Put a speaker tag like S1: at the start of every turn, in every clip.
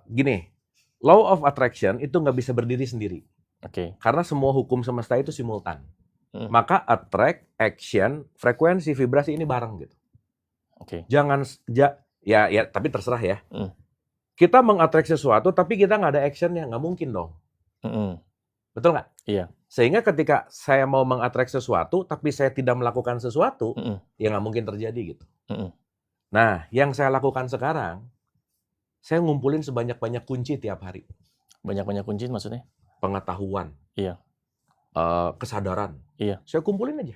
S1: Gini, law of attraction itu nggak bisa berdiri sendiri.
S2: Oke.
S1: Karena semua hukum semesta itu simultan.
S2: Maka
S1: Maka attract, action, frekuensi, vibrasi ini bareng gitu.
S2: Oke.
S1: Jangan ya tapi terserah ya.
S2: Kita
S1: Kita mengattract sesuatu tapi kita nggak ada actionnya, nggak mungkin dong. Betul nggak?
S2: Iya.
S1: Sehingga ketika saya mau mengattract sesuatu tapi saya tidak melakukan sesuatu, ya nggak mungkin terjadi gitu. Nah, yang saya lakukan sekarang, saya ngumpulin sebanyak-banyak kunci tiap hari.
S2: Banyak-banyak kunci maksudnya?
S1: Pengetahuan.
S2: Iya.
S1: Kesadaran.
S2: Iya.
S1: Saya kumpulin aja.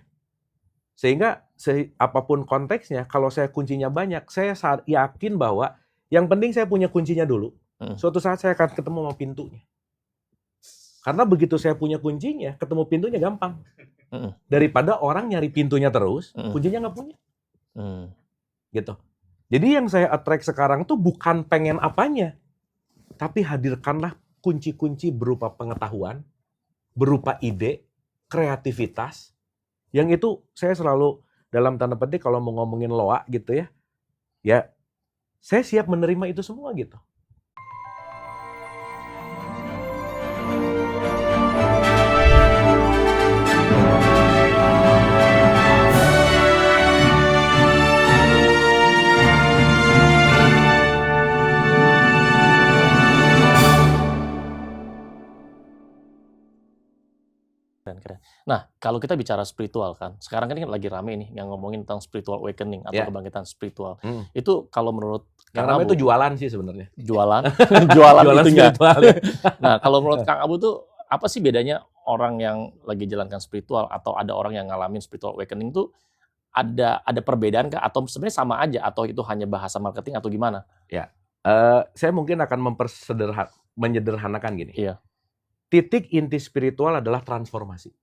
S1: Sehingga apapun konteksnya, kalau saya kuncinya banyak, saya yakin bahwa yang penting saya punya kuncinya dulu. Suatu saat saya akan ketemu sama pintunya. Karena begitu saya punya kuncinya, ketemu pintunya gampang. Daripada orang nyari pintunya terus, kuncinya nggak punya. Gitu. Jadi yang saya attract sekarang tuh bukan pengen apanya, tapi hadirkanlah kunci-kunci berupa pengetahuan, berupa ide, kreativitas, yang itu saya selalu dalam tanda petik kalau mau ngomongin loa gitu ya saya siap menerima itu semua gitu.
S2: Keren. Nah, kalau kita bicara spiritual kan, sekarang kan lagi rame nih yang ngomongin tentang spiritual awakening atau kebangkitan spiritual. Itu kalau menurut
S1: Kang Abu itu jualan sih sebenarnya.
S2: Jualan itunya.
S1: Spiritual.
S2: Nah, kalau menurut Kang Abu tuh apa sih bedanya orang yang lagi jalankan spiritual atau ada orang yang ngalamin spiritual awakening tuh ada perbedaan kah atau sebenarnya sama aja atau itu hanya bahasa marketing atau gimana?
S1: Ya, saya mungkin akan menyederhanakan gini.
S2: Iya.
S1: Titik inti spiritual adalah transformasi.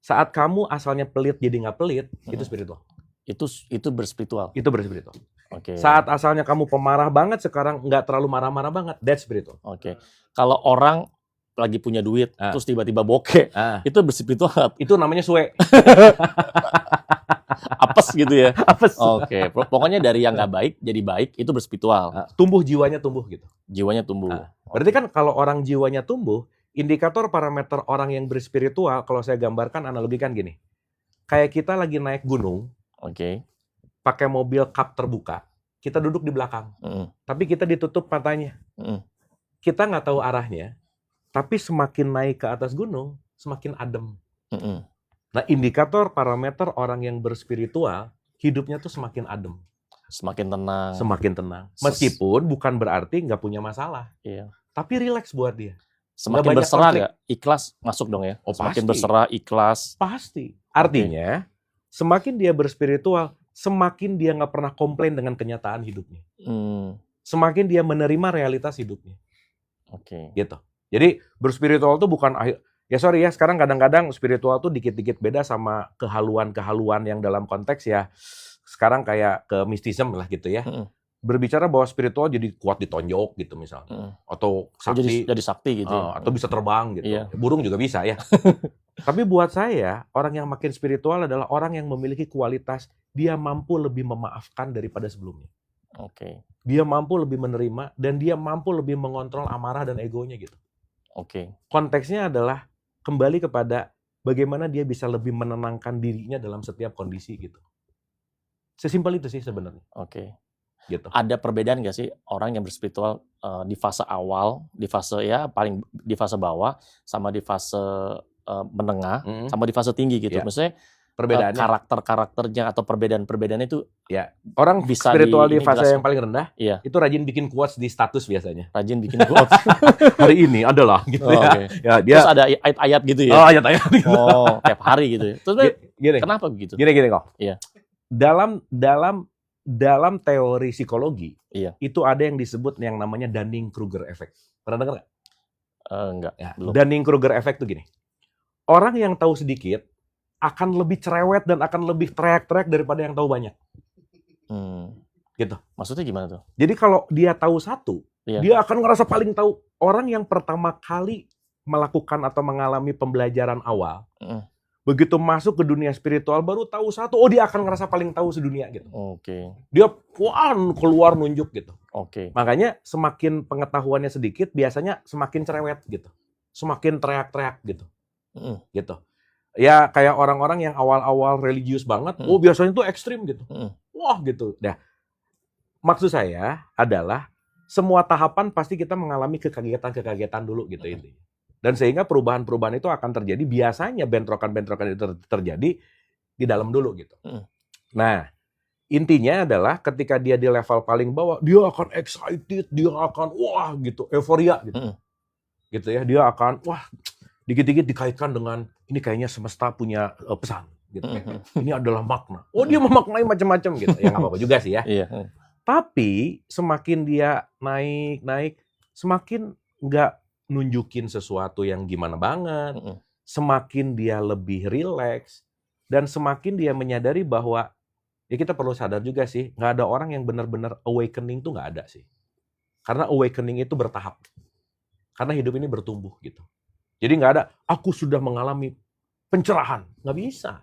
S1: Saat kamu asalnya pelit jadi nggak pelit, itu spiritual.
S2: Itu berspiritual.
S1: Itu berspiritual.
S2: Oke.
S1: Saat asalnya kamu pemarah banget, sekarang nggak terlalu marah-marah banget, that's spiritual.
S2: Oke. Kalau orang lagi punya duit, terus tiba-tiba bokeh, itu berspiritual.
S1: Itu namanya suwe.
S2: Apes gitu ya?
S1: Apes.
S2: Oke. Pokoknya dari yang nggak baik jadi baik, itu berspiritual.
S1: Tumbuh jiwanya tumbuh gitu.
S2: Jiwanya tumbuh.
S1: Berarti kan kalau orang jiwanya tumbuh, indikator parameter orang yang berspiritual, kalau saya gambarkan analogikan gini. Kayak kita lagi naik gunung, pakai mobil kap terbuka, kita duduk di belakang, tapi kita ditutup matanya. Kita nggak tahu arahnya, tapi semakin naik ke atas gunung, semakin adem. Nah, indikator parameter orang yang berspiritual, hidupnya tuh semakin adem.
S2: Semakin tenang.
S1: Semakin tenang. Meskipun bukan berarti nggak punya masalah.
S2: Iya.
S1: Tapi rileks buat dia.
S2: Semakin berserah nggak? Ikhlas masuk dong ya? Semakin berserah, ikhlas.
S1: Pasti. Artinya, semakin dia berspiritual, semakin dia nggak pernah komplain dengan kenyataan hidupnya. Semakin dia menerima realitas hidupnya. Gitu. Jadi, berspiritual tuh bukan ya sorry ya, sekarang kadang-kadang spiritual tuh dikit-dikit beda sama kehaluan-kehaluan yang dalam konteks ya, sekarang kayak ke mistism lah gitu ya. Berbicara bahwa spiritual jadi kuat ditonjok gitu misalnya. Atau sakti.
S2: Jadi sakti gitu.
S1: Atau bisa terbang gitu.
S2: Iya.
S1: Burung juga bisa ya. Tapi buat saya, orang yang makin spiritual adalah orang yang memiliki kualitas dia mampu lebih memaafkan daripada sebelumnya. Dia mampu lebih menerima dan dia mampu lebih mengontrol amarah dan egonya gitu. Konteksnya adalah kembali kepada bagaimana dia bisa lebih menenangkan dirinya dalam setiap kondisi gitu. Sesimpel itu sih sebenarnya. Gitu.
S2: Ada perbedaan nggak sih orang yang berspiritual di fase awal, di fase di fase bawah, sama di fase menengah, sama di fase tinggi gitu? Maksudnya
S1: perbedaannya,
S2: karakternya atau perbedaan-perbedaannya itu
S1: orang
S2: bisa
S1: spiritual di fase yang paling rendah,
S2: iya.
S1: Itu rajin bikin quotes di status biasanya.
S2: Rajin bikin quotes.
S1: Hari ini adalah gitu ya. Dia,
S2: terus ada ayat-ayat gitu ya?
S1: Ayat-ayat gitu.
S2: Tiap hari gitu ya? Terus
S1: gini,
S2: kenapa begitu?
S1: Gini kok.
S2: Iya.
S1: Dalam teori psikologi,
S2: itu
S1: ada yang disebut yang namanya Dunning-Kruger effect. Pernah dengar nggak?
S2: Enggak. Belum.
S1: Dunning-Kruger effect itu gini. Orang yang tahu sedikit akan lebih cerewet dan akan lebih teriak-teriak daripada yang tahu banyak. Gitu.
S2: Maksudnya gimana tuh?
S1: Jadi kalau dia tahu satu, dia akan ngerasa paling tahu. Orang yang pertama kali melakukan atau mengalami pembelajaran awal, Begitu masuk ke dunia spiritual baru tahu satu, oh dia akan ngerasa paling tahu sedunia gitu.
S2: Oke.
S1: Dia keluar nunjuk gitu.
S2: Oke.
S1: Makanya semakin pengetahuannya sedikit, biasanya semakin cerewet gitu. Semakin teriak-teriak gitu. Gitu. Ya kayak orang-orang yang awal-awal religius banget, oh biasanya tuh ekstrim gitu. Wah gitu. Nah, maksud saya adalah semua tahapan pasti kita mengalami kekagetan-kekagetan dulu gitu intinya. Dan sehingga perubahan-perubahan itu akan terjadi, biasanya bentrokan-bentrokan itu terjadi di dalam dulu gitu. Nah, intinya adalah ketika dia di level paling bawah, dia akan excited, dia akan wah gitu, euforia gitu. Gitu ya, dia akan wah dikit-dikit dikaitkan dengan ini kayaknya semesta punya pesan gitu ya. Ini adalah makna. Oh, dia memaknai macam-macam gitu. Ya nggak apa-apa juga sih ya. Tapi semakin dia naik, semakin nggak nunjukin sesuatu yang gimana banget, semakin dia lebih rileks, dan semakin dia menyadari bahwa ya kita perlu sadar juga sih, nggak ada orang yang benar-benar awakening tuh nggak ada sih. Karena awakening itu bertahap. Karena hidup ini bertumbuh gitu. Jadi nggak ada, aku sudah mengalami pencerahan. Nggak bisa.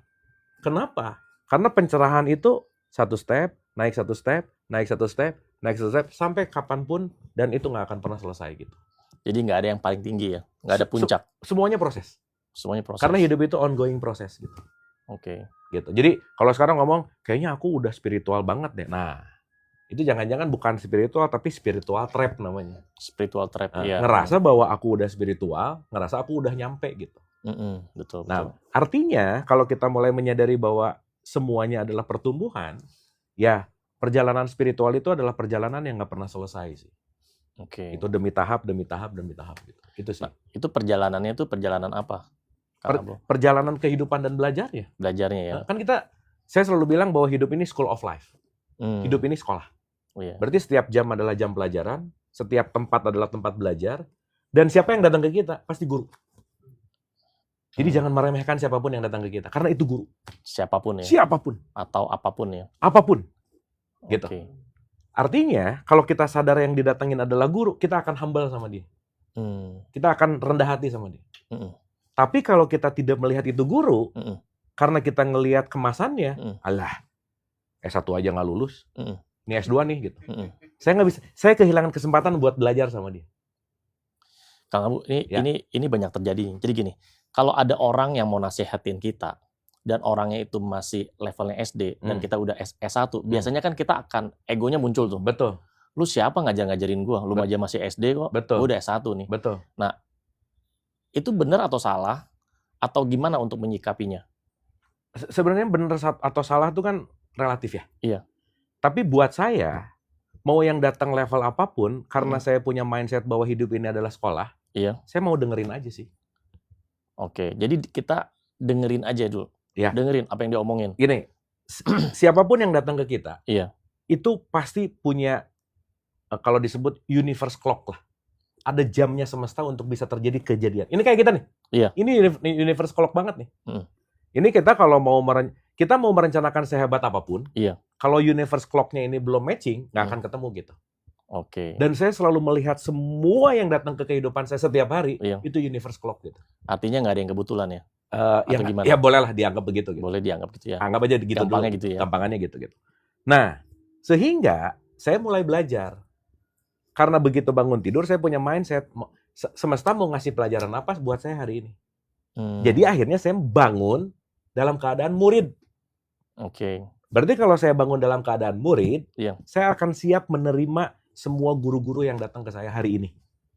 S1: Kenapa? Karena pencerahan itu satu step, naik satu step, naik satu step, naik satu step, sampai kapanpun, dan itu nggak akan pernah selesai gitu.
S2: Jadi nggak ada yang paling tinggi ya? Nggak ada puncak?
S1: Semuanya proses.
S2: Semuanya proses.
S1: Karena hidup itu ongoing proses gitu.
S2: Oke.
S1: Gitu. Jadi kalau sekarang ngomong, kayaknya aku udah spiritual banget deh. Nah, itu jangan-jangan bukan spiritual, tapi spiritual trap namanya.
S2: Spiritual trap, iya.
S1: Ngerasa bahwa aku udah spiritual, ngerasa aku udah nyampe gitu.
S2: Betul.
S1: Nah, artinya kalau kita mulai menyadari bahwa semuanya adalah pertumbuhan, ya perjalanan spiritual itu adalah perjalanan yang nggak pernah selesai sih.
S2: Oke.
S1: Itu demi tahap, demi tahap, demi tahap gitu. Itu sih.
S2: Nah, itu perjalanannya itu perjalanan apa?
S1: Perjalanan kehidupan dan belajarnya.
S2: Belajarnya ya.
S1: Nah, kan saya selalu bilang bahwa hidup ini school of life. Hidup ini sekolah.
S2: Oh, iya.
S1: Berarti setiap jam adalah jam pelajaran, setiap tempat adalah tempat belajar, dan siapa yang datang ke kita pasti guru. Jadi jangan meremehkan siapapun yang datang ke kita, karena itu guru.
S2: Siapapun ya.
S1: Siapapun.
S2: Atau apapun ya.
S1: Apapun. Gitu.
S2: Okay.
S1: Artinya kalau kita sadar yang didatangin adalah guru, kita akan humble sama dia. Kita akan rendah hati sama dia. Tapi kalau kita tidak melihat itu guru, karena kita ngelihat kemasannya, alah, S1 aja nggak lulus, ini S2 nih gitu. Saya nggak bisa, saya kehilangan kesempatan buat belajar sama dia.
S2: Kang Abu, ini banyak terjadi. Jadi gini, kalau ada orang yang mau nasihatin kita, dan orangnya itu masih levelnya SD, dan kita udah S1, biasanya kan kita akan, egonya muncul tuh.
S1: Betul.
S2: Lu siapa ngajarin gua? Lu aja masih SD kok,
S1: betul.
S2: Gua udah S1 nih.
S1: Betul.
S2: Nah, itu benar atau salah? Atau gimana untuk menyikapinya?
S1: Sebenarnya benar atau salah itu kan relatif ya.
S2: Iya.
S1: Tapi buat saya, mau yang datang level apapun, karena saya punya mindset bahwa hidup ini adalah sekolah, saya mau dengerin aja sih.
S2: Oke, jadi kita dengerin aja dulu.
S1: Ya.
S2: Dengerin apa yang dia omongin.
S1: Gini, siapapun yang datang ke kita,
S2: itu
S1: pasti punya, kalau disebut universe clock lah. Ada jamnya semesta untuk bisa terjadi kejadian. Ini kayak kita nih.
S2: Iya.
S1: Ini universe clock banget nih. Ini kita kalau mau merencanakan sehebat apapun, kalau universe clock-nya ini belum matching, nggak akan ketemu gitu.
S2: Oke.
S1: Dan saya selalu melihat semua yang datang ke kehidupan saya setiap hari, itu universe clock gitu.
S2: Artinya nggak ada yang kebetulan ya?
S1: Ya bolehlah dianggap begitu. Gitu.
S2: Boleh dianggap gitu ya.
S1: Anggap aja gitu
S2: Gampangnya
S1: dulu.
S2: Gitu ya.
S1: Gampangannya gitu. Nah, sehingga saya mulai belajar. Karena begitu bangun tidur, saya punya mindset, semesta mau ngasih pelajaran apa buat saya hari ini. Jadi akhirnya saya bangun dalam keadaan murid.
S2: Oke.
S1: Berarti kalau saya bangun dalam keadaan murid, saya akan siap menerima semua guru-guru yang datang ke saya hari ini.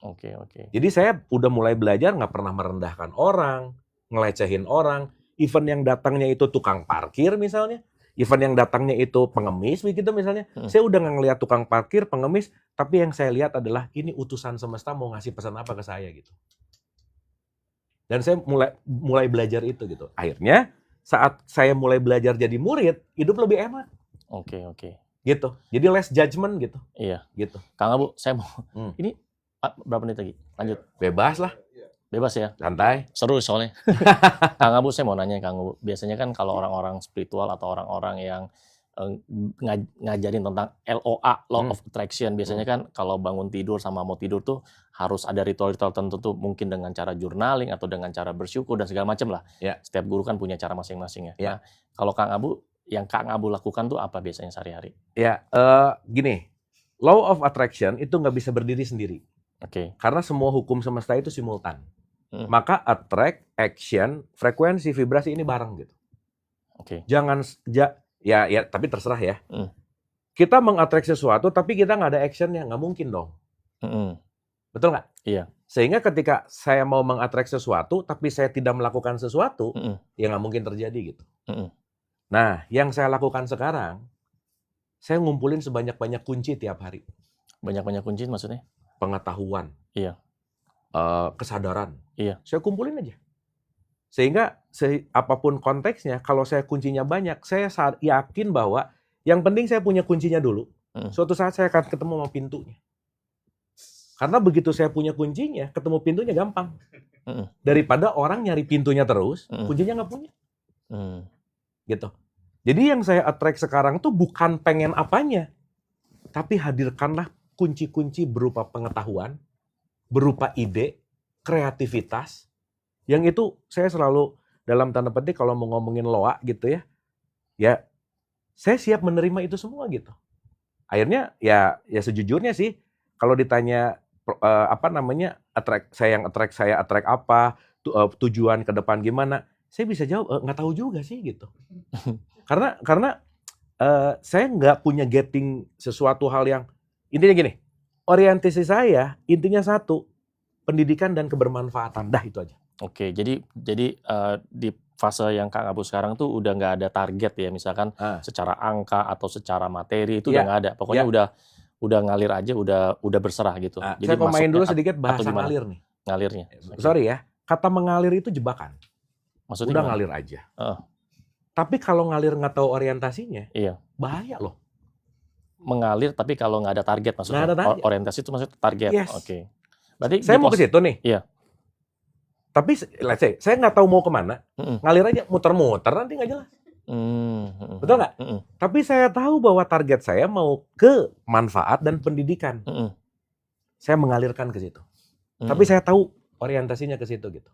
S2: Oke.
S1: Jadi saya udah mulai belajar nggak pernah merendahkan orang, ngelecehin orang. Even yang datangnya itu tukang parkir misalnya, even yang datangnya itu pengemis begitu misalnya, saya udah nggak ngeliat tukang parkir, pengemis, tapi yang saya lihat adalah ini utusan semesta mau ngasih pesan apa ke saya gitu. Dan saya mulai belajar itu gitu. Akhirnya saat saya mulai belajar jadi murid, hidup lebih enak.
S2: Oke.
S1: Gitu. Jadi less judgment gitu.
S2: Iya.
S1: Gitu.
S2: Kang Abu, saya mau ini berapa menit lagi? Lanjut.
S1: Bebas lah.
S2: Bebas ya?
S1: Santai.
S2: Seru soalnya. Kang Abu, saya mau nanya Kang Abu. Biasanya kan kalau orang-orang spiritual atau orang-orang yang ngajarin tentang LOA, Law
S1: Hmm.
S2: of Attraction. Biasanya kan kalau bangun tidur sama mau tidur tuh harus ada ritual-ritual tertentu, mungkin dengan cara journaling atau dengan cara bersyukur dan segala macam lah.
S1: Ya.
S2: Setiap guru kan punya cara masing-masing ya.
S1: Ya.
S2: Nah, kalau Kang Abu, yang Kang Abu lakukan tuh apa biasanya sehari-hari?
S1: Ya, gini, Law of Attraction itu nggak bisa berdiri sendiri.
S2: Oke.
S1: Karena semua hukum semesta itu simultan.
S2: Hmm.
S1: Maka attract, action, frekuensi, vibrasi ini bareng gitu.
S2: Oke.
S1: Jangan ya tapi terserah ya.
S2: Hmm.
S1: Kita mengattract sesuatu tapi kita nggak ada actionnya, nggak mungkin dong.
S2: Hmm.
S1: Betul nggak?
S2: Iya.
S1: Sehingga ketika saya mau mengattract sesuatu tapi saya tidak melakukan sesuatu, ya nggak mungkin terjadi gitu. Nah, yang saya lakukan sekarang, saya ngumpulin sebanyak-banyak kunci tiap hari.
S2: Banyak-banyak kunci maksudnya?
S1: Pengetahuan.
S2: Iya.
S1: Kesadaran.
S2: Iya.
S1: Saya kumpulin aja. Sehingga apapun konteksnya, kalau saya kuncinya banyak, saya yakin bahwa yang penting saya punya kuncinya dulu. Suatu saat saya akan ketemu sama pintunya. Karena begitu saya punya kuncinya, ketemu pintunya gampang. Daripada orang nyari pintunya terus, kuncinya nggak punya. Gitu. Jadi yang saya attract sekarang tuh bukan pengen apanya, tapi hadirkanlah kunci-kunci berupa pengetahuan, berupa ide, kreativitas, yang itu saya selalu dalam tanda petik kalau mau ngomongin loa gitu ya saya siap menerima itu semua gitu. Akhirnya ya sejujurnya sih kalau ditanya attract apa, tujuan ke depan gimana, saya bisa jawab nggak tahu juga sih gitu. Karena saya nggak punya getting sesuatu hal yang intinya gini, orientasi saya intinya satu, pendidikan dan kebermanfaatan, dah itu aja.
S2: Oke, jadi di fase yang Kang Abu sekarang tuh udah nggak ada target ya, misalkan secara angka atau secara materi itu udah nggak ada. Pokoknya udah ngalir aja, udah berserah gitu.
S1: Jadi
S2: saya
S1: mau main dulu sedikit bahasa ngalir nih.
S2: Ngalirnya.
S1: Sorry ya, kata mengalir itu jebakan.
S2: Maksudnya
S1: udah
S2: gimana?
S1: Ngalir aja. Tapi kalau ngalir nggak tahu orientasinya, bahaya loh.
S2: Mengalir tapi kalau nggak ada target maksudnya.
S1: Nggak ada target.
S2: Orientasi itu maksudnya target.
S1: Yes.
S2: Oke. Berarti
S1: saya mau ke situ nih.
S2: Iya.
S1: Tapi let's say, saya nggak tahu mau kemana, ngalir aja, muter-muter, nanti nggak jelas. Betul nggak? Tapi saya tahu bahwa target saya mau ke manfaat dan pendidikan. Saya mengalirkan ke situ. Tapi saya tahu orientasinya ke situ gitu.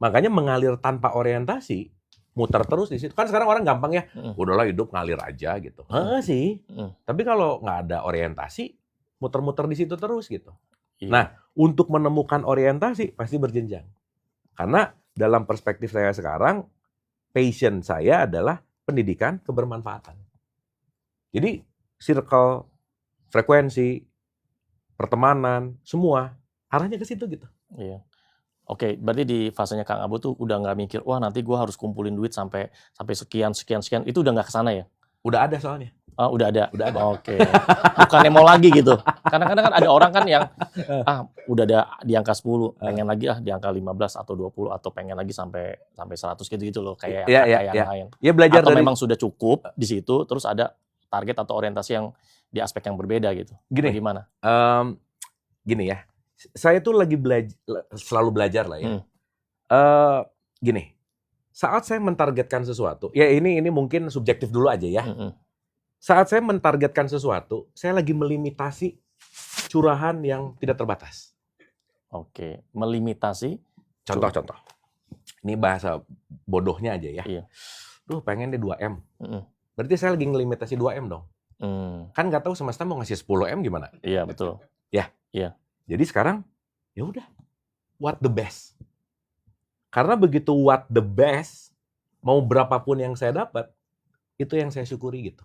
S1: Makanya mengalir tanpa orientasi, muter terus di situ. Kan sekarang orang gampang ya, udahlah hidup ngalir aja gitu. Sih. Tapi kalau nggak ada orientasi, muter-muter di situ terus gitu. Nah, untuk menemukan orientasi pasti berjenjang. Karena dalam perspektif saya sekarang, passion saya adalah pendidikan kebermanfaatan. Jadi circle, frekuensi, pertemanan, semua arahnya ke situ gitu.
S2: Iya. Oke, berarti di fasenya Kang Abu tuh udah nggak mikir, wah nanti gue harus kumpulin duit sampai sekian, itu udah nggak kesana ya?
S1: Udah ada soalnya.
S2: Oh, udah ada. Oke. Bukannya mau lagi gitu. Kadang-kadang kan ada orang kan yang udah ada di angka 10, pengen lagi di angka 15 atau 20 atau pengen lagi sampai 100 gitu loh kayak yang lain.
S1: Ya belajar
S2: atau
S1: dari
S2: memang sudah cukup di situ terus ada target atau orientasi yang di aspek yang berbeda gitu. Gimana?
S1: Gini ya. Saya tuh lagi selalu belajar lah ya. Gini. Saat saya mentargetkan sesuatu, ya ini mungkin subjektif dulu aja ya. Saat saya mentargetkan sesuatu, saya lagi melimitasi curahan yang tidak terbatas.
S2: Oke, melimitasi.
S1: Contoh. Ini bahasa bodohnya aja ya.
S2: Iya.
S1: Duh, pengen deh 2M. Berarti saya lagi ngelimitasi 2M dong. Kan nggak tahu semesta mau ngasih 10M gimana.
S2: Iya, betul.
S1: Ya.
S2: Iya.
S1: Jadi sekarang, ya udah, what the best. Karena begitu what the best, mau berapapun yang saya dapat, itu yang saya syukuri gitu.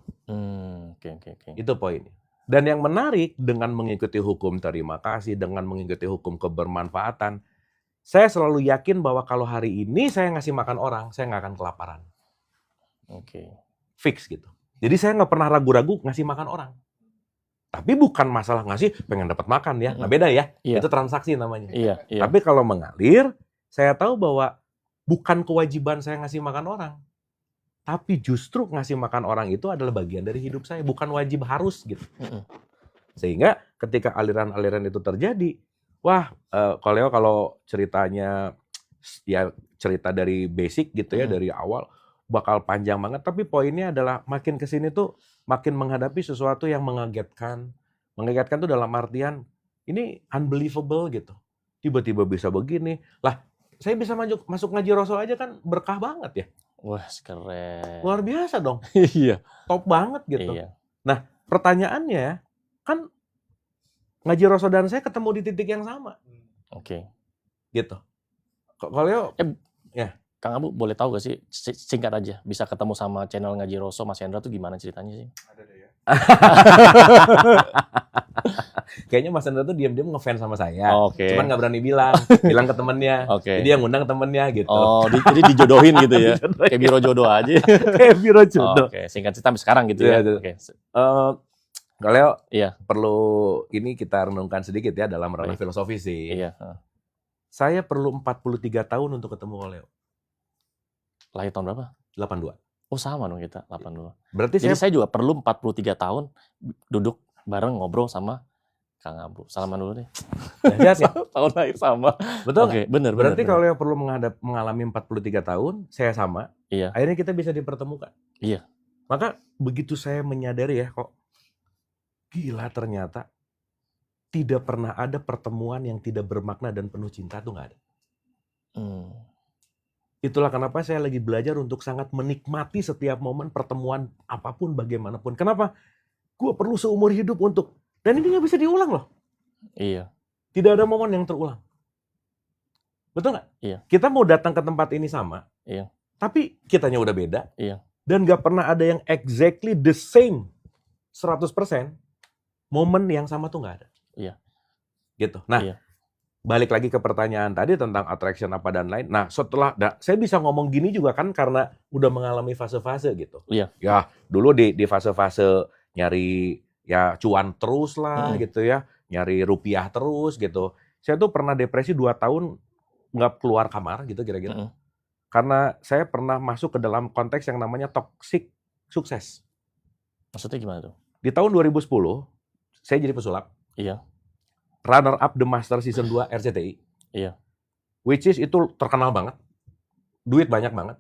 S2: Oke.
S1: Itu poinnya. Dan yang menarik, dengan mengikuti hukum terima kasih, dengan mengikuti hukum kebermanfaatan, saya selalu yakin bahwa kalau hari ini saya ngasih makan orang, saya nggak akan kelaparan.
S2: Oke.
S1: Fix gitu. Jadi saya nggak pernah ragu-ragu ngasih makan orang. Tapi bukan masalah ngasih pengen dapat makan ya. Nah beda ya. Itu transaksi namanya.
S2: Iya.
S1: Tapi kalau mengalir, saya tahu bahwa bukan kewajiban saya ngasih makan orang. Tapi justru ngasih makan orang itu adalah bagian dari hidup saya, bukan wajib harus gitu. Sehingga ketika aliran-aliran itu terjadi, wah, kalau ceritanya ya cerita dari basic gitu ya, dari awal, bakal panjang banget. Tapi poinnya adalah makin kesini tuh makin menghadapi sesuatu yang mengagetkan. Mengagetkan tuh dalam artian ini unbelievable gitu. Tiba-tiba bisa begini. Lah, saya bisa masuk ngaji Rasul aja kan berkah banget ya.
S2: Wah, keren.
S1: Luar biasa dong.
S2: Iya.
S1: Top banget gitu.
S2: Iya.
S1: Nah, pertanyaannya kan ngaji Rasul dan saya ketemu di titik yang sama.
S2: Oke.
S1: Gitu. Kalau
S2: ya. Kang Abu boleh tahu gak sih, singkat aja, bisa ketemu sama channel Ngaji Roso Mas Hendra tuh gimana ceritanya sih?
S1: Ada deh ya. Kayaknya Mas Hendra tuh diam-diam ngefans sama saya. Cuman nggak berani bilang ke temennya. Jadi yang ngundang temennya gitu.
S2: Oh, jadi dijodohin gitu ya? Kayak biro jodoh aja.
S1: Kayak biro jodoh.
S2: Oke, singkat cerita sampai sekarang gitu ya. Oke.
S1: Kalau perlu ini kita renungkan sedikit ya dalam ranah filosofi sih.
S2: Iya.
S1: Saya perlu 43 tahun untuk ketemu Leo.
S2: Lahir tahun berapa?
S1: 82.
S2: Oh sama dong kita, 82.
S1: Berarti
S2: jadi saya juga perlu 43 tahun duduk bareng ngobrol sama Kang Abu. Salaman dulu deh.
S1: Ya,
S2: tahun lahir sama.
S1: Betul.
S2: Oke, benar.
S1: Berarti kalau yang perlu mengalami 43 tahun, saya sama.
S2: Iya.
S1: Akhirnya kita bisa dipertemukan.
S2: Iya.
S1: Maka begitu saya menyadari ya kok gila ternyata tidak pernah ada pertemuan yang tidak bermakna dan penuh cinta tuh nggak ada. Itulah kenapa saya lagi belajar untuk sangat menikmati setiap momen pertemuan apapun bagaimanapun. Kenapa? Gue perlu seumur hidup untuk, dan ini nggak bisa diulang loh.
S2: Iya.
S1: Tidak ada momen yang terulang. Betul nggak?
S2: Iya.
S1: Kita mau datang ke tempat ini sama,
S2: iya.
S1: Tapi kitanya udah beda.
S2: Iya.
S1: Dan nggak pernah ada yang exactly the same 100%. Momen yang sama tuh nggak ada.
S2: Iya.
S1: Gitu. Nah, balik lagi ke pertanyaan tadi tentang attraction apa dan lain. Nah, setelah saya bisa ngomong gini juga kan karena udah mengalami fase-fase gitu.
S2: Iya.
S1: Ya, dulu di fase-fase nyari ya cuan terus lah gitu ya, nyari rupiah terus gitu. Saya tuh pernah depresi 2 tahun nggak keluar kamar gitu kira-kira. Karena saya pernah masuk ke dalam konteks yang namanya toxic sukses.
S2: Maksudnya gimana tuh?
S1: Di tahun 2010 saya jadi pesulap.
S2: Iya.
S1: Runner up The Master Season 2 RCTI.
S2: Iya.
S1: Which is itu terkenal banget. Duit banyak banget.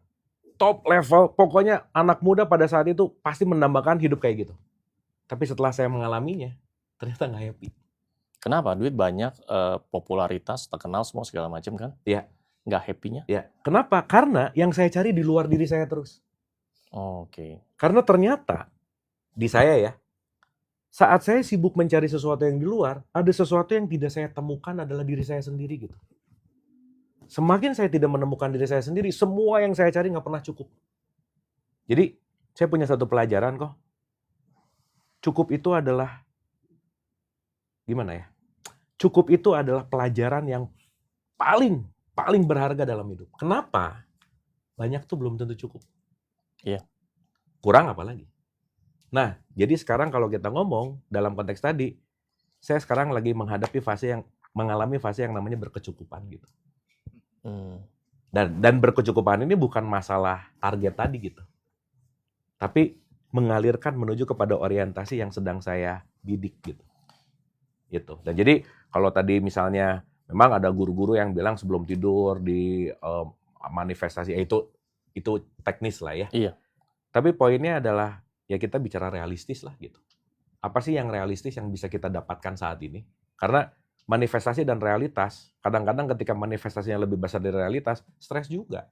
S1: Top level. Pokoknya anak muda pada saat itu pasti mendambakan hidup kayak gitu. Tapi setelah saya mengalaminya, ternyata nggak happy.
S2: Kenapa? Duit banyak, popularitas, terkenal semua segala macam kan?
S1: Iya.
S2: Nggak happy-nya?
S1: Iya. Kenapa? Karena yang saya cari di luar diri saya terus.
S2: Oke.
S1: Karena ternyata di saya ya, saat saya sibuk mencari sesuatu yang di luar, ada sesuatu yang tidak saya temukan adalah diri saya sendiri gitu. Semakin saya tidak menemukan diri saya sendiri, semua yang saya cari nggak pernah cukup. Jadi, saya punya satu pelajaran kok. Cukup itu adalah, gimana ya? Cukup itu adalah pelajaran yang paling berharga dalam hidup. Kenapa? Banyak tuh belum tentu cukup.
S2: Iya.
S1: Kurang apa lagi? Nah, jadi sekarang kalau kita ngomong dalam konteks tadi, saya sekarang lagi menghadapi mengalami fase yang namanya berkecukupan gitu. Dan berkecukupan ini bukan masalah target tadi gitu. Tapi mengalirkan menuju kepada orientasi yang sedang saya bidik gitu. Gitu. Dan jadi kalau tadi misalnya memang ada guru-guru yang bilang sebelum tidur di manifestasi itu teknis lah ya.
S2: Iya.
S1: Tapi poinnya adalah ya kita bicara realistis lah gitu. Apa sih yang realistis yang bisa kita dapatkan saat ini? Karena manifestasi dan realitas, kadang-kadang ketika manifestasinya lebih besar dari realitas, stres juga.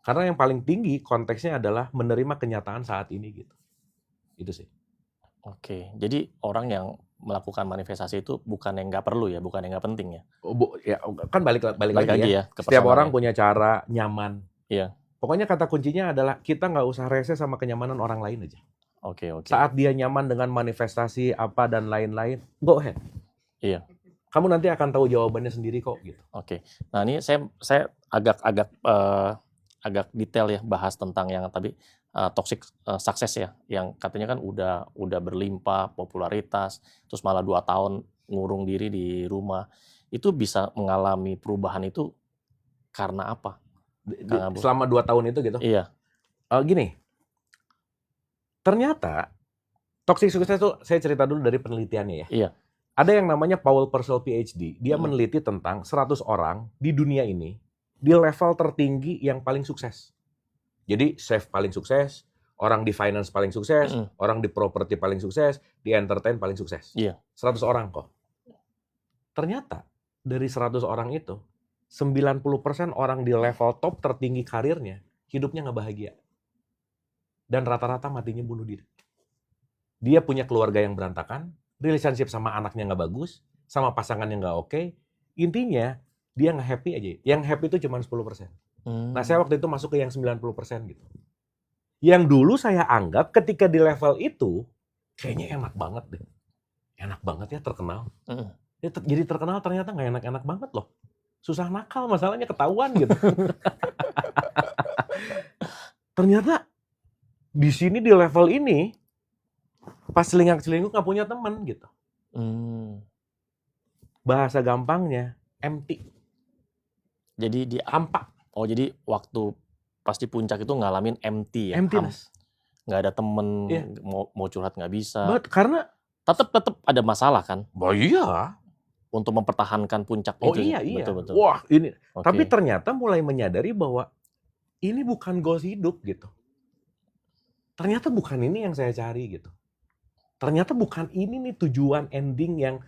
S1: Karena yang paling tinggi konteksnya adalah menerima kenyataan saat ini gitu. Itu sih.
S2: Oke, jadi orang yang melakukan manifestasi itu bukan yang nggak perlu ya, bukan yang nggak penting ya?
S1: Ya kan balik lagi ya. Setiap orang punya cara nyaman.
S2: Iya.
S1: Pokoknya kata kuncinya adalah kita nggak usah rese sama kenyamanan orang lain aja.
S2: Oke.
S1: Saat dia nyaman dengan manifestasi apa dan lain-lain, go ahead.
S2: Iya.
S1: Kamu nanti akan tahu jawabannya sendiri kok gitu.
S2: Oke. Nah ini saya agak detail ya bahas tentang yang tadi toxic success ya, yang katanya kan udah berlimpah, popularitas, terus malah 2 tahun ngurung diri di rumah. Itu bisa mengalami perubahan itu karena apa?
S1: Selama 2 tahun itu gitu?
S2: Iya.
S1: Gini, ternyata toxic success itu saya cerita dulu dari penelitiannya ya.
S2: Iya.
S1: Ada yang namanya Paul Purcell PhD. Dia meneliti tentang 100 orang di dunia ini di level tertinggi yang paling sukses. Jadi chef paling sukses, orang di finance paling sukses, orang di properti paling sukses, di entertain paling sukses.
S2: Iya.
S1: 100 orang kok. Ternyata dari 100 orang itu, 90% orang di level top tertinggi karirnya, hidupnya nggak bahagia. Dan rata-rata matinya bunuh diri. Dia punya keluarga yang berantakan, relationship sama anaknya nggak bagus, sama pasangannya nggak oke. Intinya, dia nggak happy aja. Yang happy itu cuma 10%. Nah, saya waktu itu masuk ke yang 90% gitu. Yang dulu saya anggap ketika di level itu, kayaknya enak banget deh. Enak banget ya terkenal. Jadi terkenal ternyata nggak enak-enak banget loh. Susah nakal, masalahnya ketahuan gitu. Ternyata di sini di level ini, pas selingkuh nggak punya teman gitu. Bahasa gampangnya, empty.
S2: Jadi
S1: hampa.
S2: Oh, jadi waktu pas di puncak itu ngalamin empty ya?
S1: Emptiness.
S2: Nggak ada temen, mau curhat nggak bisa.
S1: Karena
S2: tetap ada masalah kan?
S1: Oh iya.
S2: Untuk mempertahankan puncak itu.
S1: Oh iya.
S2: Betul.
S1: Wah ini. Okay. Tapi ternyata mulai menyadari bahwa ini bukan goals hidup gitu. Ternyata bukan ini yang saya cari gitu. Ternyata bukan ini nih tujuan ending yang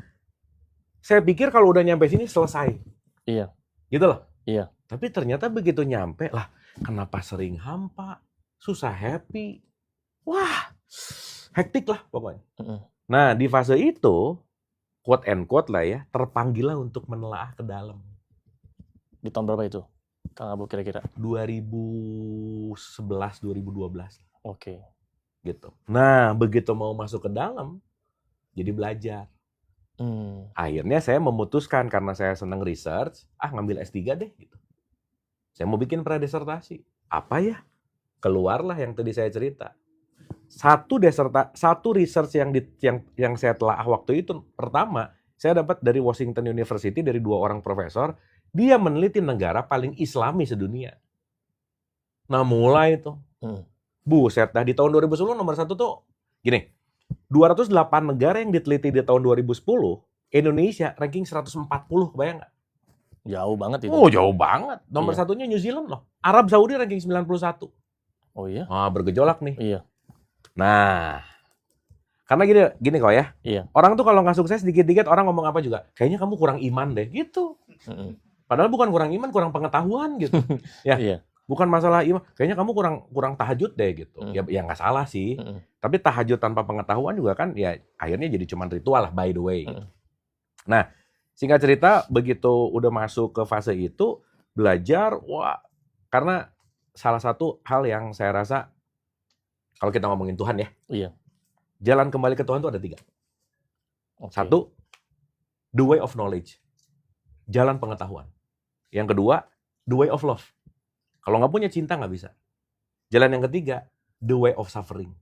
S1: saya pikir kalau udah nyampe sini selesai.
S2: Iya.
S1: Gitu loh.
S2: Iya.
S1: Tapi ternyata begitu nyampe lah, kenapa sering hampa, susah happy. Wah, hektik lah pokoknya. Nah, di fase itu, quote and quote lah ya, terpanggil lah untuk menelaah ke dalam.
S2: Di tahun berapa itu, Kang Abu kira-kira?
S1: 2011, 2012.
S2: Oke.
S1: Gitu. Nah, begitu mau masuk ke dalam, jadi belajar. Akhirnya saya memutuskan karena saya senang research, ngambil S3 deh gitu. Saya mau bikin pradesertasi. Apa ya? Keluarlah yang tadi saya cerita. Satu research yang saya telah waktu itu, pertama, saya dapat dari Washington University dari 2 orang profesor, dia meneliti negara paling Islami sedunia. Nah, mulai itu. Buset, dah di tahun 2010 nomor 1 tuh gini. 208 negara yang diteliti di tahun 2010, Indonesia ranking 140, kebayang nggak?
S2: Jauh banget itu.
S1: Oh, jauh banget. Nomor satunya New Zealand loh. Arab Saudi ranking 91.
S2: Oh iya?
S1: Bergejolak nih.
S2: Iya.
S1: Nah, karena gini kok ya.
S2: Iya.
S1: Orang tuh kalau nggak sukses dikit-dikit orang ngomong apa juga. Kayaknya kamu kurang iman deh, gitu. Padahal bukan kurang iman, kurang pengetahuan gitu. Ya.
S2: Iya.
S1: Bukan masalah iman, kayaknya kamu kurang tahajud deh gitu. Ya nggak salah sih. Tapi tahajud tanpa pengetahuan juga kan ya akhirnya jadi cuma ritual lah by the way. Nah, singkat cerita begitu udah masuk ke fase itu belajar, karena salah satu hal yang saya rasa kalau kita ngomongin Tuhan ya.
S2: Iya.
S1: Jalan kembali ke Tuhan itu ada 3.
S2: Okay.
S1: 1, the way of knowledge. Jalan pengetahuan. Yang kedua, the way of love. Kalau nggak punya cinta nggak bisa. Jalan yang ketiga, the way of suffering.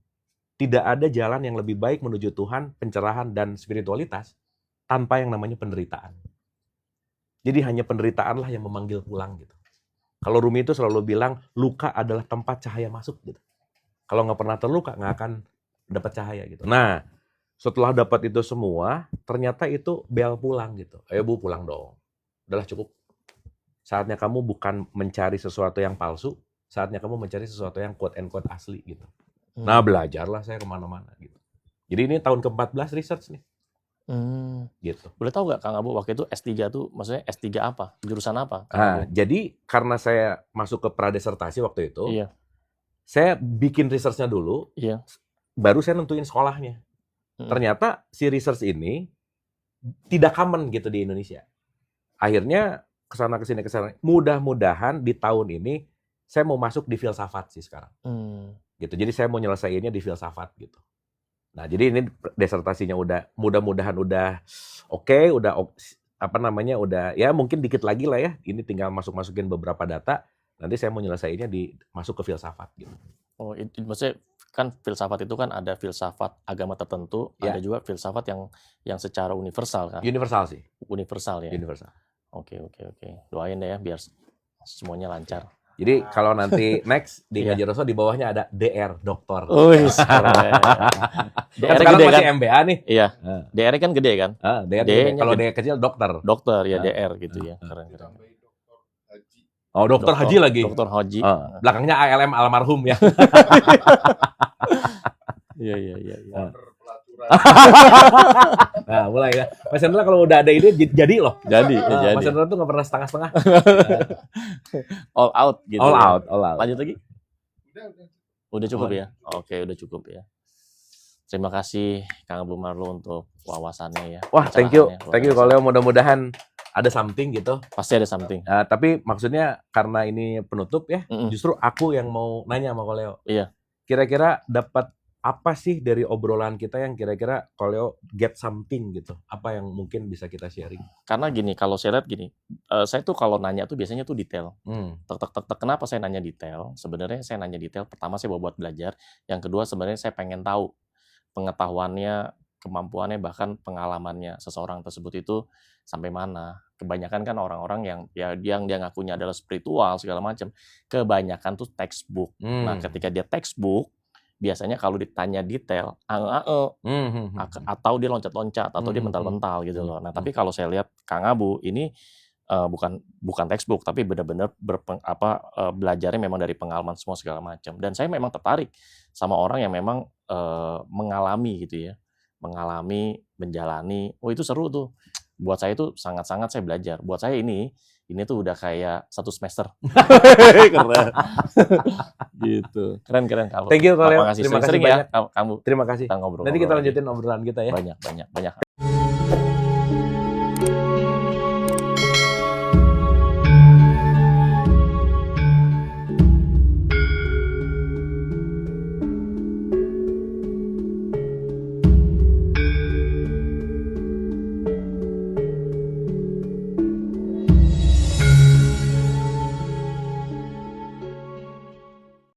S1: Tidak ada jalan yang lebih baik menuju Tuhan, pencerahan, dan spiritualitas tanpa yang namanya penderitaan. Jadi hanya penderitaanlah yang memanggil pulang gitu. Kalau Rumi itu selalu bilang, luka adalah tempat cahaya masuk gitu. Kalau nggak pernah terluka, nggak akan dapat cahaya gitu. Nah, setelah dapat itu semua, ternyata itu bel pulang gitu. Ayo Bu, pulang dong. Udahlah cukup. Saatnya kamu bukan mencari sesuatu yang palsu, saatnya kamu mencari sesuatu yang quote and quote asli gitu. Nah, belajarlah saya kemana-mana gitu. Jadi ini tahun ke-14 research nih. Gitu.
S2: Boleh tahu nggak Kang Abu waktu itu S3 tuh, maksudnya S3 apa? Jurusan apa?
S1: Jadi karena saya masuk ke pradesertasi waktu itu,
S2: iya.
S1: Saya bikin research-nya dulu, baru saya nentuin sekolahnya. Ternyata si research ini tidak common gitu di Indonesia. Akhirnya kesana kesini. Mudah-mudahan di tahun ini saya mau masuk di filsafat sih sekarang. Gitu. Jadi saya mau nyelesainnya di filsafat gitu. Nah, jadi ini disertasinya mudah-mudahan udah oke, udah ya mungkin dikit lagi lah ya. Ini tinggal masukin beberapa data. Nanti saya mau nyelesainnya masuk ke filsafat gitu.
S2: Oh, itu maksudnya kan filsafat itu kan ada filsafat agama tertentu, ada juga filsafat yang secara universal kan.
S1: Universal sih.
S2: Universal ya.
S1: Universal.
S2: Oke. Doain deh ya biar semuanya lancar.
S1: Jadi kalau nanti next di Ngaji Rasul di bawahnya ada DR, dokter.
S2: DR
S1: sekarang
S2: gede
S1: masih
S2: kan?
S1: MBA nih.
S2: Iya. DR kan gede kan?
S1: DR kalau DR kecil dokter.
S2: Dokter ya DR gitu ya. Keren.
S1: Oh, dokter Haji lagi.
S2: Dokter Haji.
S1: Belakangnya ALM almarhum ya.
S2: Iya.
S1: Nah, mulai ya. Mas Hendra kalau udah ada ide jadi loh.
S2: Jadi.
S1: Mas Hendra tuh nggak pernah setengah-setengah.
S2: All out gitu.
S1: All
S2: ya.
S1: out.
S2: Lanjut lagi? Udah cukup ya? Oke, udah cukup ya. Terima kasih Kang Abu Marlo untuk wawasannya ya.
S1: Wah, thank you Koleo, mudah-mudahan ada something gitu.
S2: Pasti ada something.
S1: Tapi maksudnya karena ini penutup ya, justru aku yang mau nanya sama Koleo.
S2: Iya.
S1: Kira-kira dapat apa sih dari obrolan kita yang kira-kira Koleo get something gitu? Apa yang mungkin bisa kita sharing?
S2: Karena gini, kalau saya lihat gini, saya tuh kalau nanya tuh biasanya tuh detail. Tek. Kenapa saya nanya detail? Sebenarnya saya nanya detail, pertama saya buat belajar. Yang kedua sebenarnya saya pengen tahu pengetahuannya, kemampuannya, bahkan pengalamannya seseorang tersebut itu sampai mana. Kebanyakan kan orang-orang yang dia ngakunya adalah spiritual segala macam. Kebanyakan tuh textbook. Nah, ketika dia textbook, biasanya kalau ditanya detail, atau dia loncat-loncat, atau dia mental-mental gitu loh. Nah, tapi kalau saya lihat Kang Abu ini bukan textbook, tapi benar-benar belajarnya memang dari pengalaman semua segala macam. Dan saya memang tertarik sama orang yang memang mengalami gitu ya, menjalani. Oh, itu seru tuh. Buat saya itu sangat-sangat saya belajar. Buat saya ini tuh udah kayak 1 semester. Keren. Gitu. Keren kalau.
S1: Thank you Koleo.
S2: Terima kasih banyak kamu.
S1: Terima kasih.
S2: Kita ngobrol.
S1: Nanti kita lanjutin obrolan kita ya.
S2: Banyak.